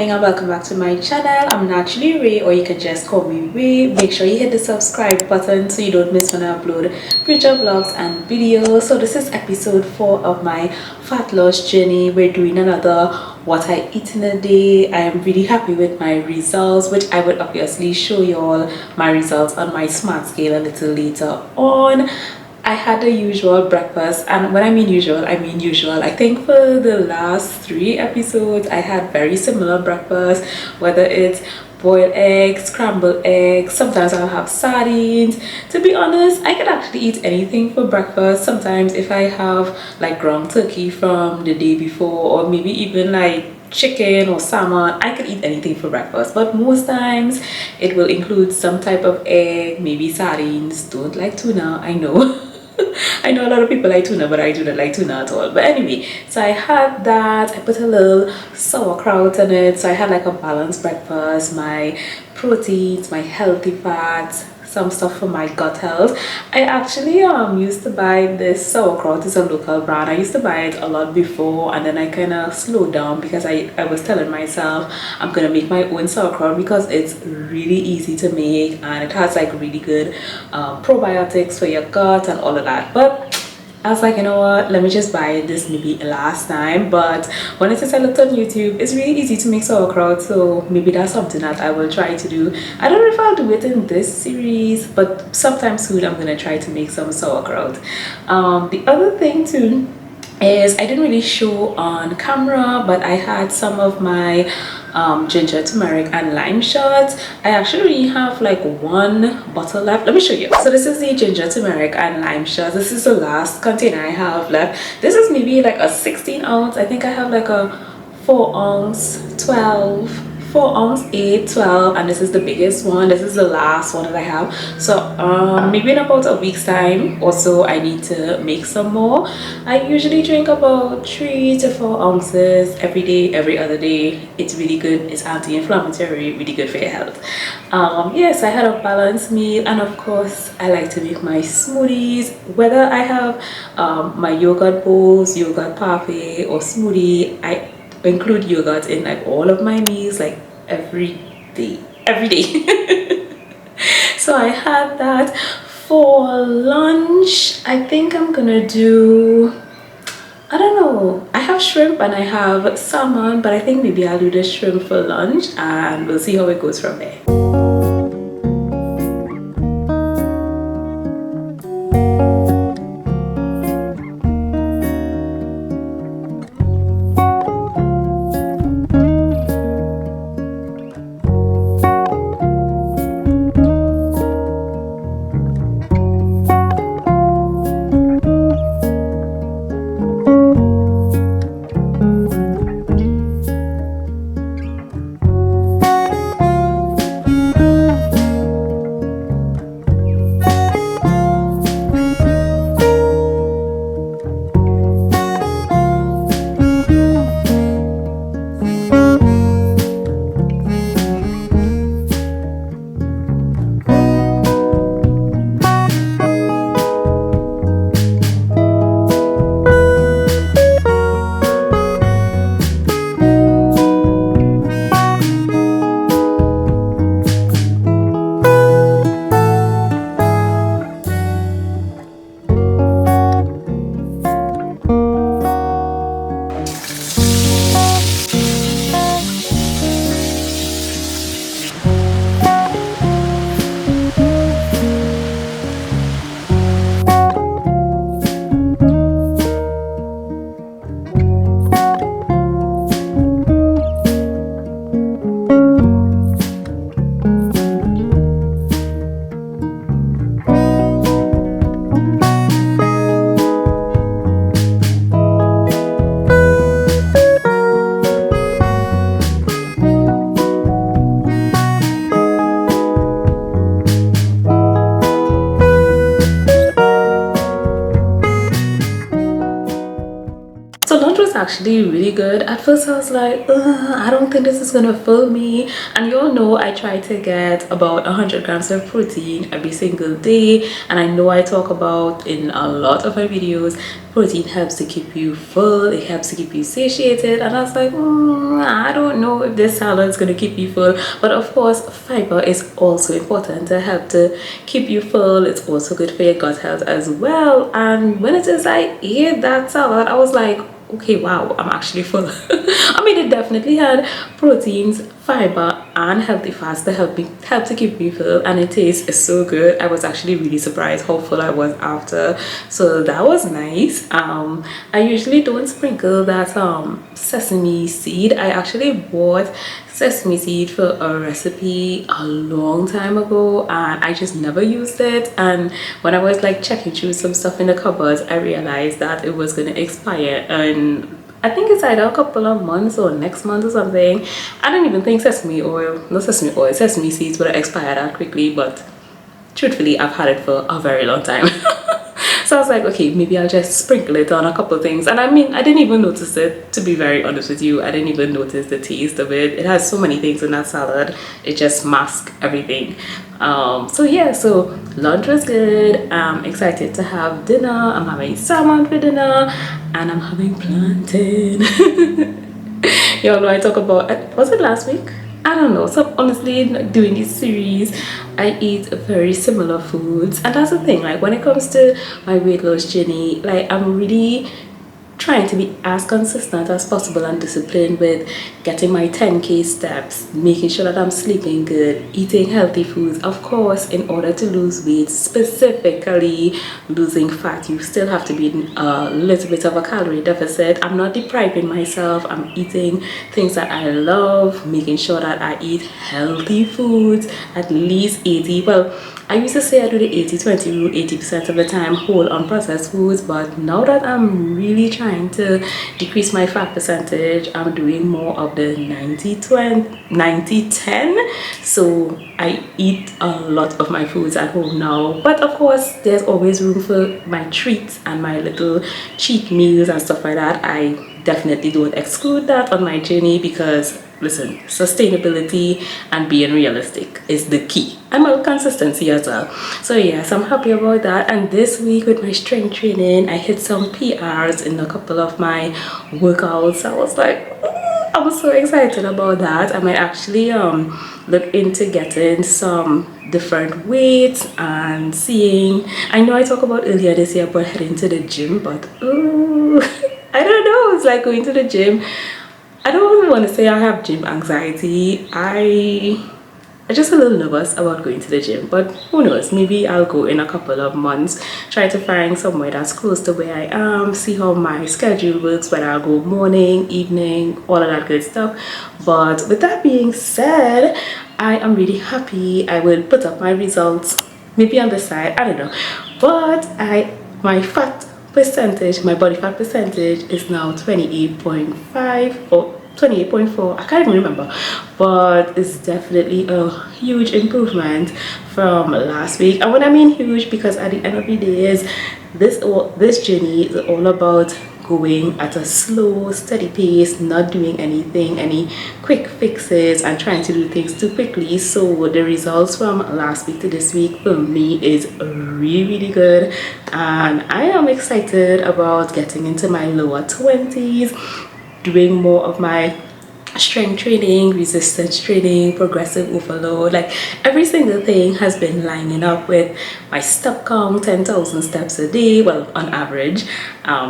morning and welcome back to my channel. I'm naturally Ray, or you can just call me Ray. Make sure you hit the subscribe button so you don't miss when I upload future vlogs and videos. So this is episode 4 of my fat loss journey. We're doing another what I eat in a day. I am really happy with my results, which I would obviously show you all my results on my smart scale a little later on. I had the usual breakfast, and when I mean usual, I mean usual. I think for the last 3 episodes I had very similar breakfast, whether it's boiled eggs, scrambled eggs, sometimes I'll have sardines. To be honest, I could actually eat anything for breakfast. Sometimes if I have like ground turkey from the day before, or maybe even like chicken or salmon, I could eat anything for breakfast, but most times it will include some type of egg, maybe sardines. Don't like tuna, I know. I know a lot of people like tuna, but I do not like tuna at all. But anyway, so I had that. I put a little sauerkraut in it, so I had like a balanced breakfast, my proteins, my healthy fats, some stuff for my gut health. I actually used to buy this sauerkraut. It's a local brand. I used to buy it a lot before, and then I kind of slowed down because I was telling myself I'm gonna make my own sauerkraut because it's really easy to make and it has like really good probiotics for your gut and all of that. But I was like, you know what, let me just buy this maybe last time. But when I looked on YouTube, it's really easy to make sauerkraut, so maybe that's something that I will try to do. I don't know if I'll do it in this series, but sometime soon I'm gonna try to make some sauerkraut. The other thing too is I didn't really show on camera, but I had some of my ginger, turmeric and lime shots. I actually only have like 1 bottle left. Let me show you. So this is the ginger, turmeric and lime shots. This is the last container I have left. This is maybe like a 16 ounce. I think I have like a 4 ounce 12, 4 ounce 8, 12, and this is the biggest one. This is the last one that I have. So maybe in about a week's time or so I need to make some more. I usually drink about 3 to 4 ounces every day, every other day. It's really good. It's anti-inflammatory, really good for your health. Yes, I had a balanced meal, and of course I like to make my smoothies, whether I have my yogurt bowls, yogurt parfait or smoothie. I include yogurt in like all of my meals, like every day. So I had that. For lunch, I think I'm gonna do, I don't know, I have shrimp and I have salmon, but I think maybe I'll do the shrimp for lunch and we'll see how it goes from there. actually really good. At first I was like, I don't think this is gonna fill me. And you all know I try to get about 100 grams of protein every single day, and I know I talk about in a lot of my videos, protein helps to keep you full, it helps to keep you satiated. And I was like, I don't know if this salad is gonna keep you full. But of course, fiber is also important to help to keep you full. It's also good for your gut health as well. And when it is I ate that salad, I was like, okay, wow, I'm actually full. I mean, it definitely had proteins, fiber, and healthy fats to help to keep me full, and it tastes so good. I was actually really surprised how full I was after, so that was nice. I usually don't sprinkle that sesame seed. I actually bought sesame seed for a recipe a long time ago, and I just never used it. And when I was like checking through some stuff in the cupboards, I realized that it was going to expire, and I think it's either a couple of months or next month or something. I don't even think sesame seeds would expire that quickly, but truthfully I've had it for a very long time. So I was like, okay, maybe I'll just sprinkle it on a couple of things. And I mean, I didn't even notice it, to be very honest with you. I didn't even notice the taste of it. It has so many things in that salad, it just masks everything. So yeah, so lunch was good. I'm excited to have dinner. I'm having salmon for dinner, and I'm having plantain. Y'all know I talk about, was it last week? I don't know. So honestly, doing this series, I eat very similar foods, and that's the thing. Like when it comes to my weight loss journey, like I'm really trying to be as consistent as possible and disciplined with getting my 10k steps, making sure that I'm sleeping good, eating healthy foods. Of course, in order to lose weight, specifically losing fat, you still have to be in a little bit of a calorie deficit. I'm not depriving myself. I'm eating things that I love, making sure that I eat healthy foods, at least 80. Well, I used to say I do the 80-20 rule, 80% of the time whole unprocessed foods, but now that I'm really trying to decrease my fat percentage, I'm doing more of the 90-20, 90-10. So I eat a lot of my foods at home now, but of course there's always room for my treats and my little cheat meals and stuff like that. I definitely don't exclude that on my journey, because listen, sustainability and being realistic is the key, and my consistency as well. So yes, I'm happy about that. And this week with my strength training, I hit some PRs in a couple of my workouts. I was like, I was so excited about that. I might actually look into getting some different weights and seeing. I know I talked about earlier this year about heading to the gym, but ooh, I don't know, it's like going to the gym. I don't really want to say I have gym anxiety. I'm just a little nervous about going to the gym, but who knows, maybe I'll go in a couple of months, try to find somewhere that's close to where I am, see how my schedule works, whether I'll go morning, evening, all of that good stuff. But with that being said, I am really happy. I will put up my results maybe on the side, I don't know, but my fat percentage, my body fat percentage is now 28.5 or 28.4, I can't even remember, but it's definitely a huge improvement from last week. And when I mean huge, because at the end of the day is this journey is all about going at a slow, steady pace, not doing any quick fixes and trying to do things too quickly. So the results from last week to this week for me is really good, and I am excited about getting into my lower 20s, doing more of my strength training, resistance training, progressive overload. Like every single thing has been lining up with my step count, 10,000 steps a day, well on average,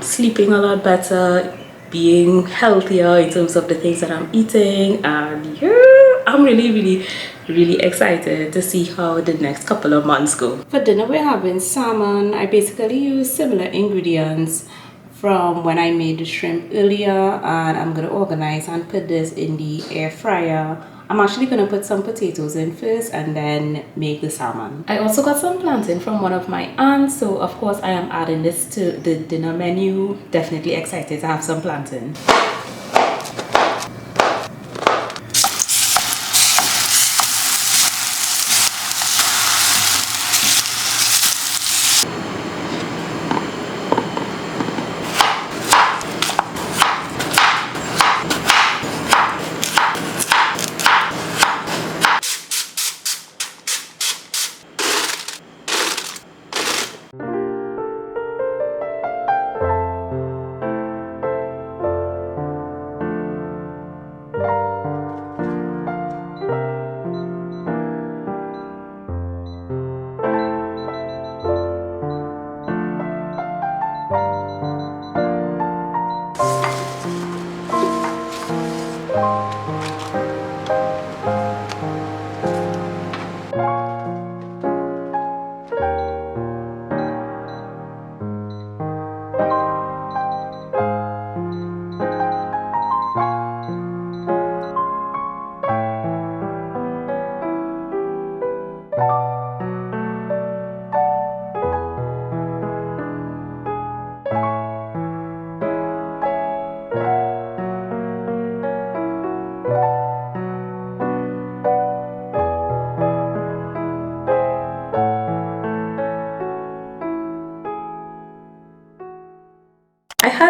sleeping a lot better, being healthier in terms of the things that I'm eating. And yeah, I'm really excited to see how the next couple of months go. For dinner we're having salmon. I basically use similar ingredients from when I made the shrimp earlier, and I'm gonna organize and put this in the air fryer. I'm actually gonna put some potatoes in first and then make the salmon. I also got some plantain from one of my aunts, so of course I am adding this to the dinner menu. Definitely excited to have some plantain.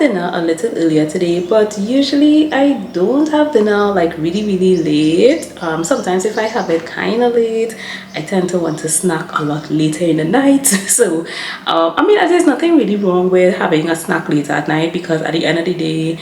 dinner a little earlier today, but usually I don't have dinner like really late. Sometimes if I have it kind of late, I tend to want to snack a lot later in the night. So I mean, there's nothing really wrong with having a snack later at night, because at the end of the day,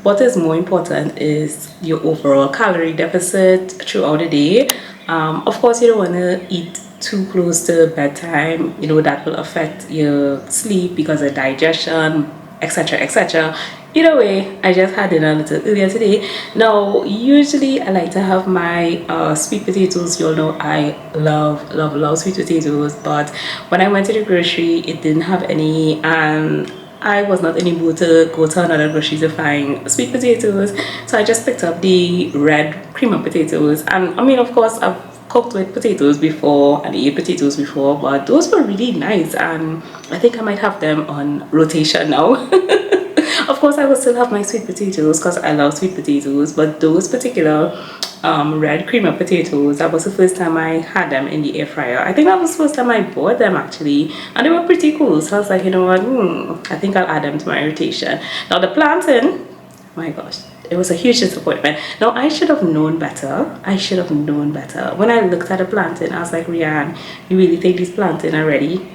what is more important is your overall calorie deficit throughout the day. Of course, you don't want to eat too close to bedtime. You know, that will affect your sleep because of digestion, etc. Either way, I just had dinner a little earlier today. Now usually I like to have my sweet potatoes. You all know I love sweet potatoes, but when I went to the grocery, it didn't have any, and I was not able to go to another grocery to find sweet potatoes, so I just picked up the red cream of potatoes. And I mean, of course, I've cooked with potatoes before and ate potatoes before, but those were really nice, and I think I might have them on rotation now. Of course, I will still have my sweet potatoes because I love sweet potatoes, but those particular red cream of potatoes, that was the first time I had them in the air fryer. I think that was the first time I bought them actually, and they were pretty cool. So I was like, you know what, I think I'll add them to my rotation. Now the plantain, my gosh, it was a huge disappointment. Now I should have known better. I should have known better. When I looked at the plantain, I was like, Rianne, you really think these plantain are ready?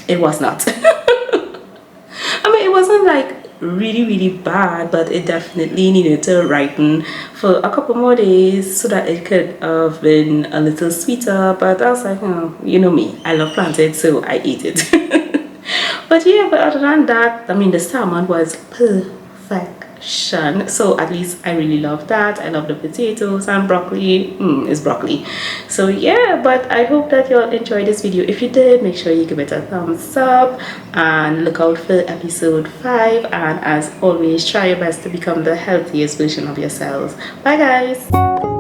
It was not. I mean, it wasn't like really bad, but it definitely needed to ripen for a couple more days so that it could have been a little sweeter. But I was like, oh, you know me, I love plantain, so I ate it. But yeah, but other than that, I mean, the salmon was perfection. So at least I really love that. I love the potatoes, and broccoli is broccoli. So yeah, but I hope that you'll enjoy this video. If you did, make sure you give it a thumbs up and look out for episode 5. And as always, try your best to become the healthiest version of yourselves. Bye guys.